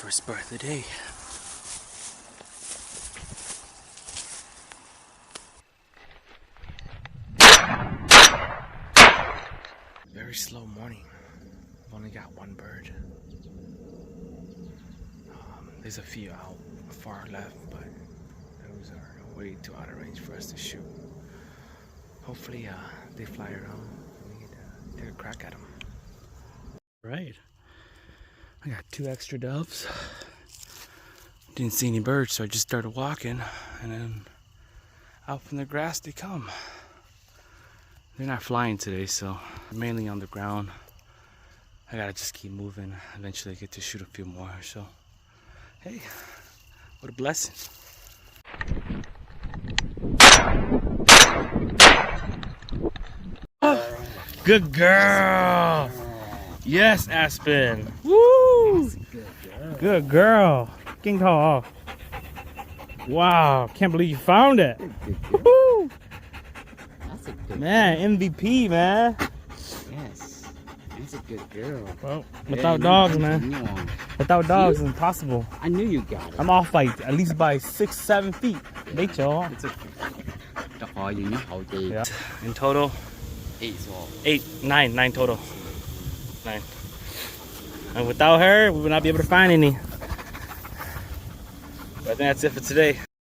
first birth of the day. Very slow morning. I've only got one bird. There's a few out far left, but those are way too out of range for us to shoot. Hopefully they fly around and we get to take a crack at them. Right. I got 2 extra doves. Didn't see any birds, so I just started walking, and then out from the grass they come. They're not flying today, so mainly on the ground. I gotta just keep moving. Eventually I get to shoot a few more, so hey, what a blessing. Good girl! Yes, Aspen! Woo! Good girl! King call. Wow, can't believe you found it! Woo! That's a good Man, MVP, man! Yes, that's a good girl. Well, without dogs, man. Without dogs, it's impossible. I knew you got it. I'm off by at least by 6-7 feet. They chill. It's okay. Oh, you know how they. Yeah. In total, 8 as well. 9 total. 9. And without her, we would not be able to find any. But I think that's it for today.